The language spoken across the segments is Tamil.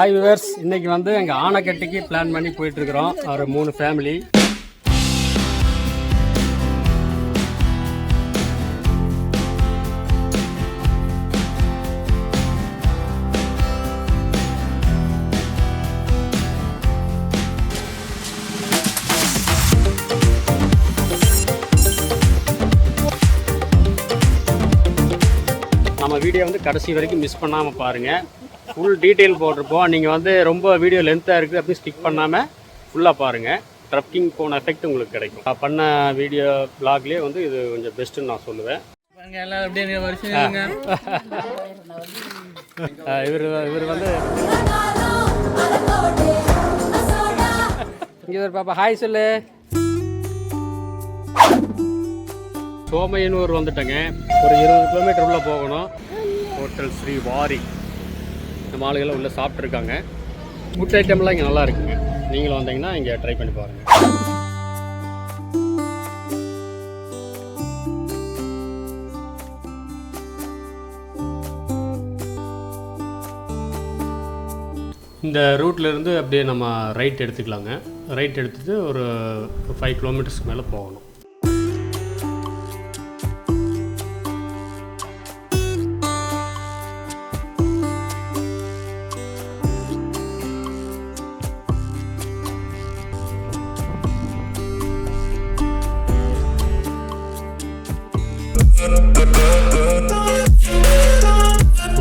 ஹாய் விவர்ஸ், இன்னைக்கு வந்து எங்கள் ஆனைக்கட்டிக்கு பிளான் பண்ணி போயிட்டுருக்குறோம். ஒரு 3 ஃபேமிலி. நம்ம வீடியோ வந்து கடைசி வரைக்கும் மிஸ் பண்ணாமல் பாருங்கள். ஃபுல் டீட்டெயில் போட்டிருப்போம். நீங்கள் வந்து ரொம்ப வீடியோ லென்த்தாக இருக்குது அப்படி ஸ்கிப் பண்ணாமல் ஃபுல்லாக பாருங்கள். ட்ரக்கிங் போன எஃபெக்ட் உங்களுக்கு கிடைக்கும். நான் பண்ண வீடியோ பிளாக்லேயே வந்து இது கொஞ்சம் பெஸ்ட்டுன்னு நான் சொல்லுவேன். இவர் வந்து இங்கே ஒரு பாப்பா ஹாய் சொல்லு. சோமையனூர் வந்துட்டேங்க. ஒரு 20 கிலோமீட்டர் உள்ளே போகணும். ஹோட்டல் ஸ்ரீ வாரி. இந்த ஆளுகள்லாம் உள்ளே சாப்பிட்ருக்காங்க. ஃபுட் ஐட்டம்லாம் இங்கே நல்லா இருக்குங்க. நீங்களும் வந்தீங்கன்னா இங்கே ட்ரை பண்ணி பாருங்கள். இந்த ரூட்லேருந்து அப்படியே நம்ம ரைட் எடுத்துக்கலாங்க. ரைட் எடுத்துகிட்டு ஒரு 5 கிலோமீட்டர்ஸ்க்கு மேலே போகணும்.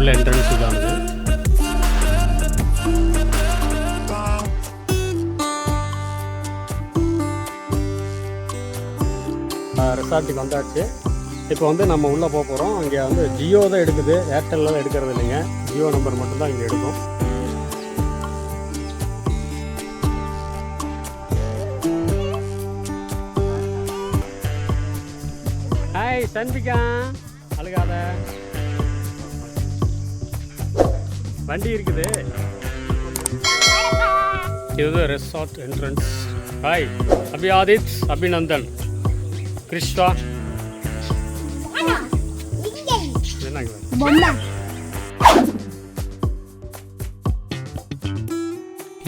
உள்ள என்ட்ரன்ஸ் இதானுங்க. ரெசார்ட்டுக்கு வந்தாச்சு. இப்போ வந்து நம்ம உள்ளே போக போகிறோம். இங்கே வந்து ஜியோ தான் எடுக்குது, ஏர்டெல்லில் தான் எடுக்கிறது இல்லைங்க. ஜியோ நம்பர் மட்டும்தான் இங்கே எடுக்கும். ஹாய் சன்பிகா, அழுகாத. வண்டி இருக்குது. இது ரெசார்ட் என்ட்ரன்ஸ். ஹாய் அபி ஆதித், அபிநந்தன், கிருஷ்ணா.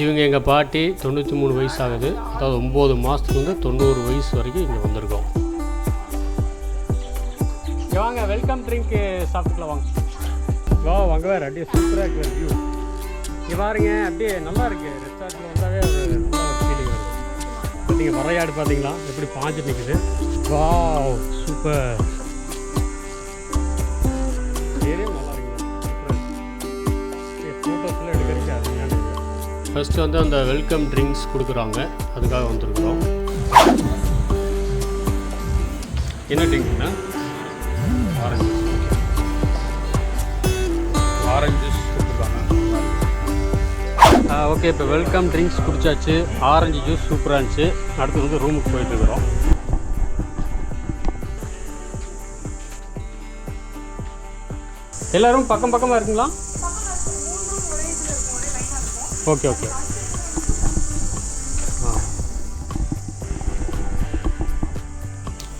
இவங்க எங்கள் பாட்டி 93 வயசு ஆகுது. அதாவது 9 மாதத்துலேருந்து 90 வயசு வரைக்கும் இங்கே வந்திருக்கோம். வாங்க, வெல்கம் ட்ரிங்க் சாப்பிட்டுக்கலாம் வாங்க. வாங்க வேறு அப்படியே சூப்பராக இருக்குது வியூ. இங்கே பாருங்க, அப்படியே நல்லா இருக்குது. ரெஸ்டாரண்ட்டில் வந்தாவே ஒரு நல்ல ஒரு ஃபீலிங் வருது. நீங்கள் வரையாடு பார்த்தீங்களா எப்படி பாஞ்சு நிற்குது. Wow super. ஏரியா நல்லா இருக்குது. ஃபோட்டோஸ்லாம் எடுக்கிறதுக்கு அருமையான இருக்குது. ஃபஸ்ட்டு வந்து அந்த வெல்கம் ட்ரிங்க்ஸ் கொடுக்குறாங்க, அதுக்காக வந்துருக்குறோம். என்ன ட்ரிங்க்னா ஆரஞ்சு ஜூஸ் கொடுத்துருக்காங்க. ஓகே, இப்போ வெல்கம் ட்ரிங்க்ஸ் குடிச்சாச்சு. ஆரஞ்சு ஜூஸ் சூப்பராக இருந்துச்சு. அடுத்து வந்து ரூமுக்கு போயிட்டுருக்குறோம். எல்லோரும் பக்கம் பக்கமாக இருக்குங்களா? Okay okay.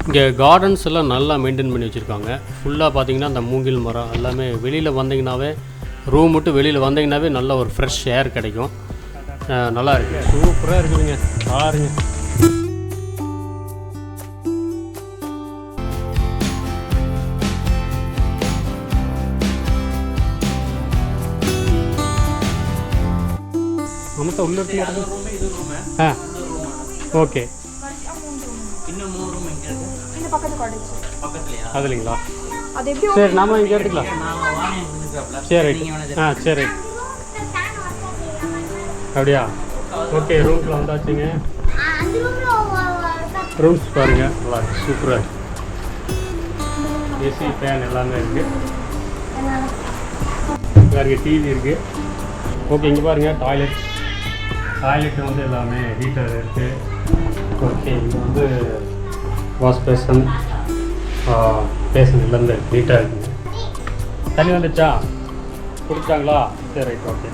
இங்கே கார்டன்ஸ் எல்லாம் நல்லா மெயின்டைன் பண்ணி வச்சுருக்காங்க. ஃபுல்லாக பார்த்தீங்கன்னா அந்த மூங்கில் மரம் எல்லாமே. வெளியில் வந்தீங்கன்னாவே, ரூம் விட்டு வெளியில் வந்தீங்கன்னாவே நல்ல ஒரு ஃப்ரெஷ் ஏர் கிடைக்கும். நல்லா இருக்குது, சூப்பராக இருக்குதுங்க. பாருங்க. மமத்தா உள்ள இருக்கு. ஓகே. அதுலைங்களா? சரி, நாம இங்கே எடுத்துக்கலாம். சரி சரி. அப்படியா? ஓகே, ரூம்ஸில் வந்தாச்சுங்க. ரூம்ஸ் பாருங்க, நல்லா இருக்கு, சூப்பராக இருக்கு. ஏசி, ஃபேன் எல்லாமே இருக்குது. வேறு டிவி இருக்குது. ஓகே, இங்கே பாருங்கள் டாய்லெட் வந்து எல்லாமே ஹீட்டர் இருக்குது. ஓகே, இங்கே வந்து வாஷ் பேசன் எல்லாமே நீட்டாக இருக்குங்க. தண்ணி வந்துச்சா? குடிச்சாங்களா? சரி ரைட். ஓகே.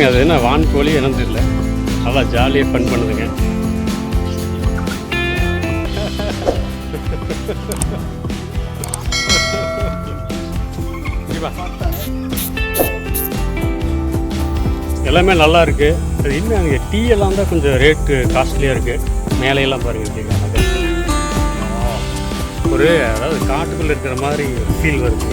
அது என்ன வான்கோழி என்னன்னு தெரியல, நல்லா ஜாலியாக ஃபன் பண்ணுதுங்க. எல்லாமே நல்லா இருக்குது. அது இன்னும் அங்கே டீ எல்லாம் தான் கொஞ்சம் ரேட்டு காஸ்ட்லியாக இருக்குது. மேலையெல்லாம் பாருங்கள், ஒரு அதாவது காட்டுக்குள்ளே இருக்கிற மாதிரி ஃபீல் வருது.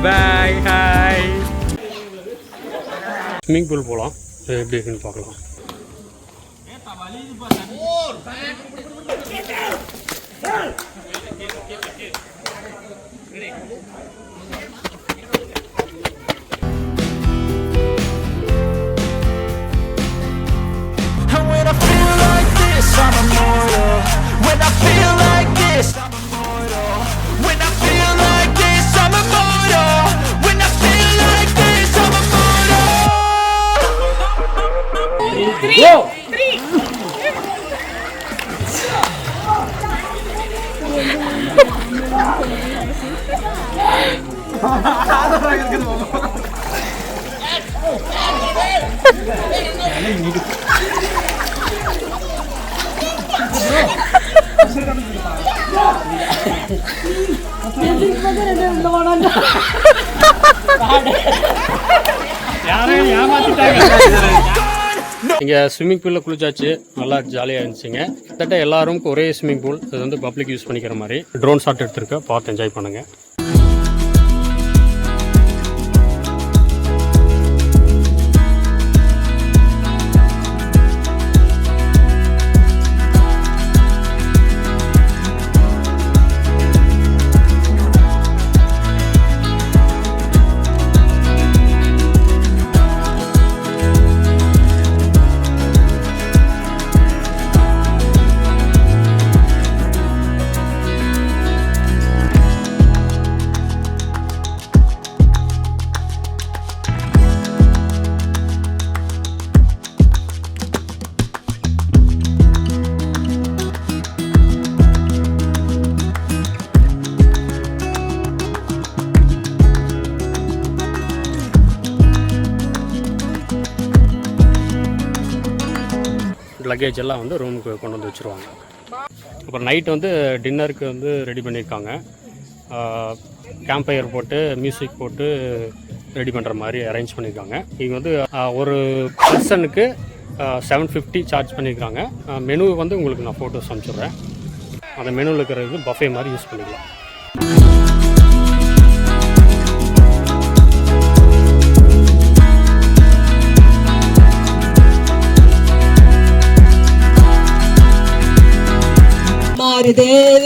Bye hi. ஸ்விம்மிங் பூல் போகலாம், எப்படி இருக்குன்னு பார்க்கலாம். I'm immortal. When I feel like this, I'm immortal. When I feel like this, I'm immortal. When I feel like this, I'm immortal. 3, 3. இங்கே ஸ்விம்மிங் பூலில் குளிச்சாச்சு, நல்லா ஜாலியாக இருந்துச்சுங்க. கிட்டத்தட்ட எல்லாரும் ஒரே ஸ்விம்மிங் பூல், இது வந்து பப்ளிக் யூஸ் பண்ணிக்கிற மாதிரி. ட்ரோன் ஷாட் எடுத்துருக்கேன், பார்த்து என்ஜாய் பண்ணுங்கள். லக்கேஜ் எல்லாம் வந்து ரூமுக்கு கொண்டு வந்து வச்சுருவாங்க. அப்புறம் நைட்டு வந்து டின்னருக்கு வந்து ரெடி பண்ணியிருக்காங்க. கேம்ப் ஃபயர் போட்டு மியூசிக் போட்டு ரெடி பண்ணுற மாதிரி அரேஞ்ச் பண்ணியிருக்காங்க. இங்கே வந்து ஒரு பர்சனுக்கு 750 சார்ஜ் பண்ணியிருக்காங்க. மெனு வந்து உங்களுக்கு நான் ஃபோட்டோஸ் அனுப்பிச்சிடுறேன். அந்த மெனுவில் இருக்கிறது பஃபே மாதிரி யூஸ் பண்ணிக்கலாம்.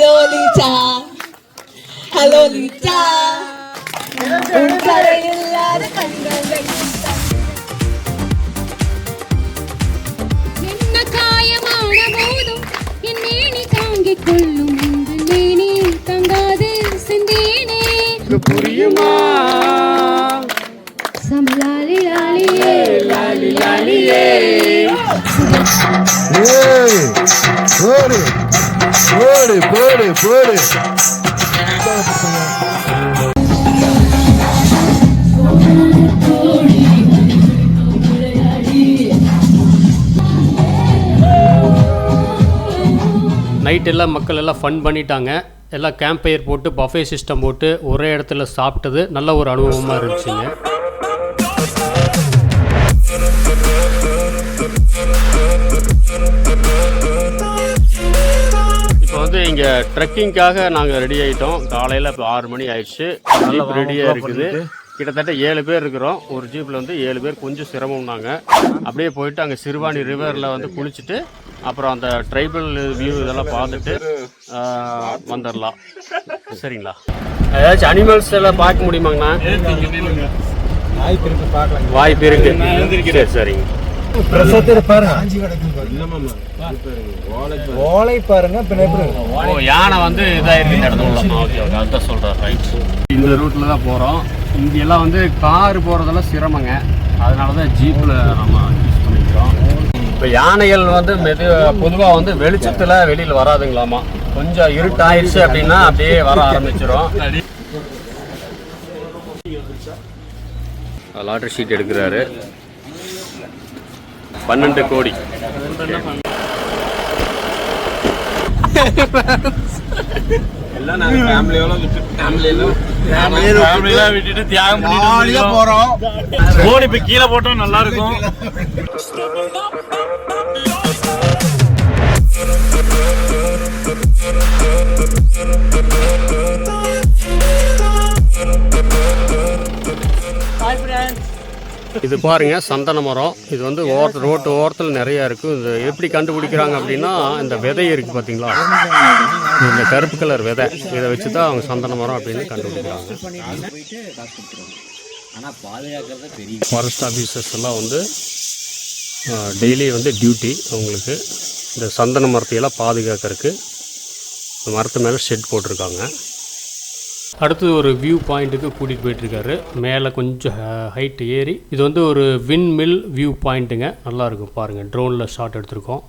Lolita, Lolita, un தரையில்லாத கண்கள் என்ன காயமான போதும் என் மேனி தாங்கிக் கொள்ளும் இந்த மேனி தங்காது செந்தேனே புரியுமா சமலாலி லாலியே லாலி லாலியே போடு போடு போடு. நைட் எல்லாம் மக்கள் எல்லாம் ஃபன் பண்ணிட்டாங்க. எல்லாம் கேம்ப் ஃபயர் போட்டு பஃபே சிஸ்டம் போட்டு ஒரே இடத்துல சாப்பிட்டது நல்ல ஒரு அனுபவமாக இருந்துச்சுங்க. இப்போ வந்து இங்கே ட்ரெக்கிங்காக நாங்கள் ரெடி ஆகிட்டோம். காலையில் இப்போ 6 மணி ஆயிடுச்சு. ஜீப் ரெடியாக இருக்குது. கிட்டத்தட்ட 7 பேர் இருக்கிறோம். ஒரு ஜீப்பில் வந்து 7 பேர். கொஞ்சம் சிரமம்னாங்க. அப்படியே போயிட்டு அங்கே சிறுவாணி ரிவரில் வந்து குளிச்சுட்டு அப்புறம் அந்த ட்ரைபல் வியூ இதெல்லாம் பார்த்துட்டு வந்துடலாம். சரிங்களா? ஏதாச்சும் அனிமல்ஸ் எல்லாம் பார்க்க முடியுமாங்கண்ணா? வாய்ப்பு இருக்கு. சரி சரிங்க. யானை வந்து இதாயிருக்கு சொல்றேன். ரைட், இந்த ரூட்ல தான் போறோம். இங்கெல்லாம் வந்து கார் போறதெல்லாம் சிரமங்க. அதனாலதான் ஜீப்ல நம்ம யூஸ் பண்ணிக்கிறோம். இப்போ யானைகள் வந்து பொதுவாக வந்து வெளிச்சத்தில் வெளியில் வராதுங்களாமா. கொஞ்சம் இருட்டாயிருச்சு அப்படின்னா அப்படியே வர ஆரம்பிச்சிடும். லாட்டரி ஷீட் எடுக்கிறாரு. 12 கோடி. எல்லாம் நாங்க ஃபேமிலியோட விட்டுட்டு தியாகம் பண்ணிட்டு போறோம். கோடி இப்ப கீழே போட்டோம் நல்லா இருக்கும். இது பாருங்க சந்தன மரம். இது வந்து ரோட்டு ஓரத்தில் நிறையா இருக்கும். இது எப்படி கண்டுபிடிக்கிறாங்க அப்படின்னா இந்த விதை இருக்குது பார்த்தீங்களா, இந்த கருப்பு கலர் விதை, இதை வச்சு தான் அவங்க சந்தன மரம் அப்படின்னு கண்டுபிடிக்கிறாங்க. ஃபாரஸ்ட் ஆஃபீஸர்ஸ் எல்லாம் வந்து டெய்லி வந்து டியூட்டி அவங்களுக்கு இந்த சந்தன மரத்தையெல்லாம் பாதுகாக்கிறதுக்கு இந்த மரத்து மேலே ஷெட் போட்டிருக்காங்க. அடுத்து ஒரு வியூ பாயிண்ட்டுக்கு கூட்டிகிட்டு போயிட்டுருக்காரு. மேலே கொஞ்சம் ஹைட் ஏறி இது வந்து ஒரு வின் மில் வியூ பாயிண்ட்டுங்க. நல்லாயிருக்கும் பாருங்கள். ட்ரோனில் ஷாட் எடுத்திருக்கோம்.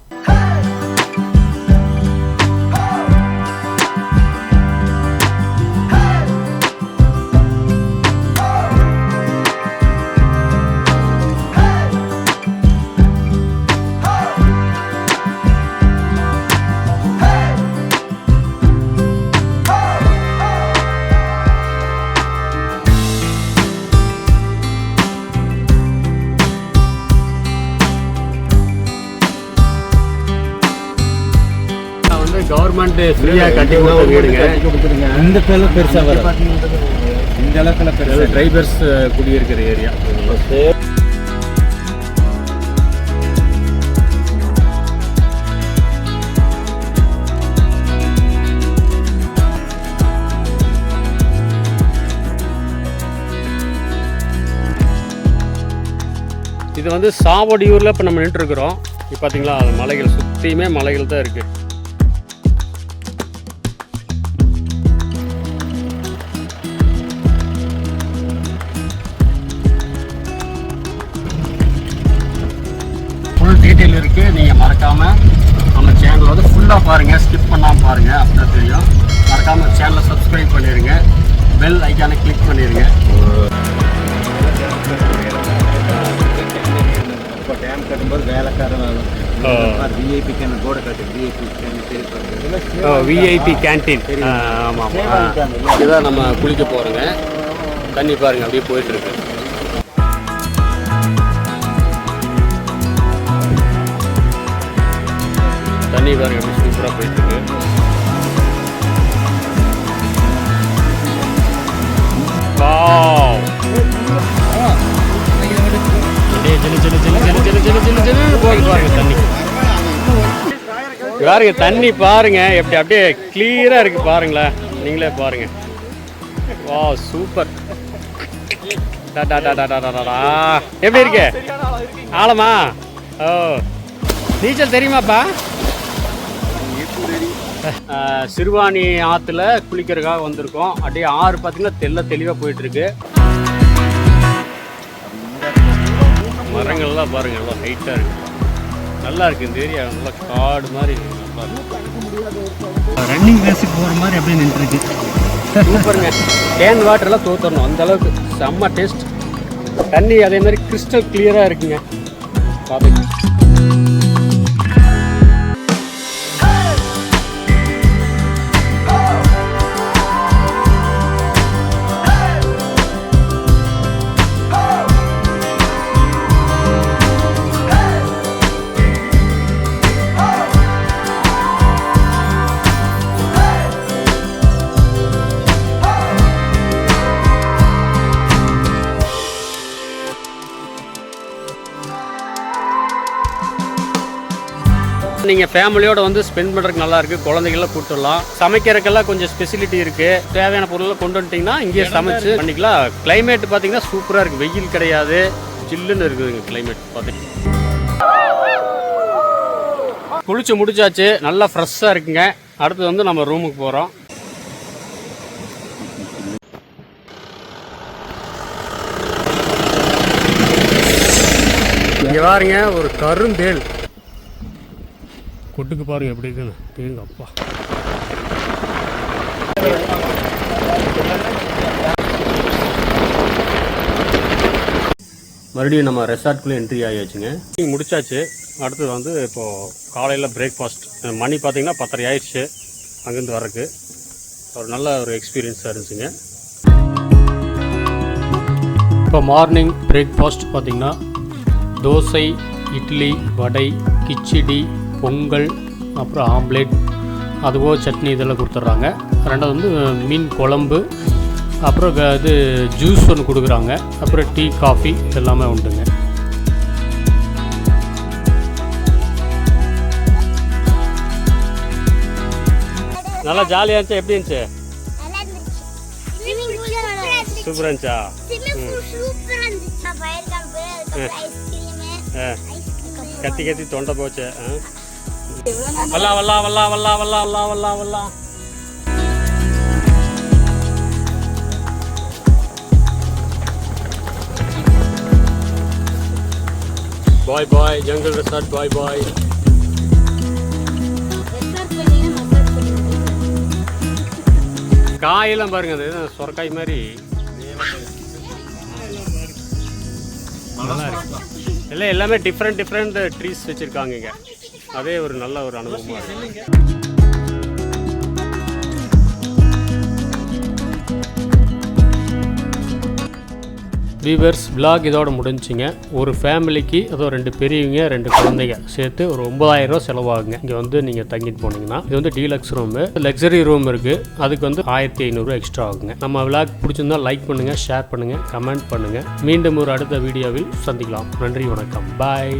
கவர்மெண்ட் ஃப்ரீயாக கட்டி கொடுத்த வீடுங்க. இந்த பேர்ல பெருசா வரும். இந்த அளவுக்குல பெருசா டிரைவர்ஸ் குடியிருக்கிற ஏரியா. இது வந்து சாவடியூரில் இப்போ நம்ம நின்றுருக்குறோம். இப்போ பார்த்தீங்களா மலைகள் சுற்றியுமே மலைகள் தான் இருக்குது. ஃபுல் டீட்டெயில் இருக்குது. நீங்கள் மறக்காமல் நம்ம சேனல் வந்து ஃபுல்லாக பாருங்கள், ஸ்கிப் பண்ணாமல் பாருங்கள். அப்படி தெரியும். மறக்காமல் சேனலை சப்ஸ்கிரைப் பண்ணிடுங்க, பெல் ஐக்கானை கிளிக் பண்ணிடுங்க. இப்போ டேம் கட்டும்போது வேலைக்காரன் விஐபி கேன் போர்டை கட்டு. VIP canteen. ஆமாம், இதுதான் நம்ம குளிக்க போகிறோங்க. தண்ணி பாருங்கள் அப்படியே போயிட்டுருக்கு. தண்ணி பாருங்க எப்படி சூப்பராக போயிட்டுருக்கு. பாருங்க தண்ணி பாருங்க எப்படி அப்படியே கிளியரா இருக்கு பாருங்களேன். நீங்களே பாருங்க. வா சூப்பர். எப்படி இருக்கு? ஆழமா? ஓ நீச்சல் தெரியுமாப்பா? சிறுவாணி ஆற்றுல குளிக்கிறதுக்காக வந்திருக்கோம். அப்படியே ஆறு பார்த்தீங்கன்னா தெளிவாக போயிட்டுருக்கு. மரங்கள்லாம் பாருங்கள் எல்லாம் ஹைட்டாக இருக்குது. நல்லா இருக்குது இந்த ஏரியா. நல்லா காடு மாதிரி நல்லா இருக்கு. ரன்னிங் ரேஸுக்கு போகிற மாதிரி அப்படியே நின்றுருக்கு. சூப்பருங்க. கேன் வாட்டர்லாம் தோற்றணும் அந்த அளவுக்கு செம்ம டேஸ்ட். தண்ணி அதே மாதிரி கிறிஸ்டல் கிளியராக இருக்குங்க. பார்த்து நீங்கள் ஃபேமிலியோட வந்து ஸ்பெண்ட் பண்ணுறதுக்கு நல்லாயிருக்கு. குழந்தைகள்லாம் கூப்பிட்டுடலாம். சமைக்கிறதுக்கெல்லாம் கொஞ்சம் ஸ்பெசிலிட்டி இருக்குது. தேவையான பொருளை கொண்டு வந்துட்டிங்கன்னா இங்கேயே சமைச்சு பண்ணிக்கலாம். கிளைமேட் பார்த்தீங்கன்னா சூப்பராக இருக்குது. வெயில் கிடையாது, சில்லுன்னு இருக்குதுங்க கிளைமேட் பார்த்தீங்கன்னா. குளிச்சு முடிச்சாச்சு, நல்லா ஃப்ரெஷ்ஷாக இருக்குங்க. அடுத்து வந்து நம்ம ரூமுக்கு போகிறோம். இங்கே பாருங்க ஒரு கருந்தேல் கொட்டுக்கு பாருங்க எப்படி இருக்குன்னு. எங்க அப்பா மறுபடியும் நம்ம ரெசார்ட்குள்ளே என்ட்ரி ஆகியாச்சுங்க. முடிச்சாச்சு. அடுத்தது வந்து இப்போது காலையில் பிரேக்ஃபாஸ்ட். மணி பார்த்திங்கன்னா 10:30 ஆயிடுச்சு அங்கேருந்து வர்றதுக்கு. ஒரு நல்ல ஒரு எக்ஸ்பீரியன்ஸாக இருந்துச்சுங்க. இப்போ மார்னிங் பிரேக்ஃபாஸ்ட் பார்த்திங்கன்னா தோசை, இட்லி, வடை, கிச்சடி, பொங்கல், அப்புறம் ஆம்லேட், அதுபோக சட்னி இதெல்லாம் கொடுத்துட்றாங்க. ரெண்டாவது வந்து மீன் குழம்பு, அப்புறம் இது ஜூஸ் ஒன்று கொடுக்குறாங்க. அப்புறம் டீ, காஃபி எல்லாமே உண்டுங்க. நல்லா ஜாலியாக இருந்துச்சு. எப்படி இருந்துச்சு? சூப்பராக இருந்துச்சா? கத்தி கத்தி தொண்டை போச்சு. வல்லா வல்லா வல்லா வல்லா வல்லா வல்லா வல்லா வல்லா. பாய் பாய் ஜங்கல் ரெசார்ட். பாய் பாய். காயெல்லாம் பாருங்க, அது சொரக்காய் மாதிரி நல்லா இருக்கு. இல்லை எல்லாமே டிஃப்ரெண்ட் ட்ரீஸ் வச்சுருக்காங்க இங்கே. அதே ஒரு நல்ல ஒரு அனுபவமாக இருக்குது. வீவர்ஸ் விலாக் இதோட முடிஞ்சுங்க. ஒரு ஃபேமிலிக்கு அதோ 2 பெரியவங்க 2 குழந்தைங்க சேர்த்து ஒரு 9000 ரூபா செலவாகுங்க. இங்கே வந்து நீங்கள் தங்கிட்டு போனீங்கன்னா. இது வந்து டீலக்ஸ் ரூமு. லக்ஸரி ரூம் இருக்குது, அதுக்கு வந்து 1500 எக்ஸ்ட்ரா ஆகுங்க. நம்ம விலாக் பிடிச்சிருந்தா லைக் பண்ணுங்கள், ஷேர் பண்ணுங்கள், கமெண்ட் பண்ணுங்கள். மீண்டும் ஒரு அடுத்த வீடியோவில் சந்திக்கலாம். நன்றி, வணக்கம், பாய்.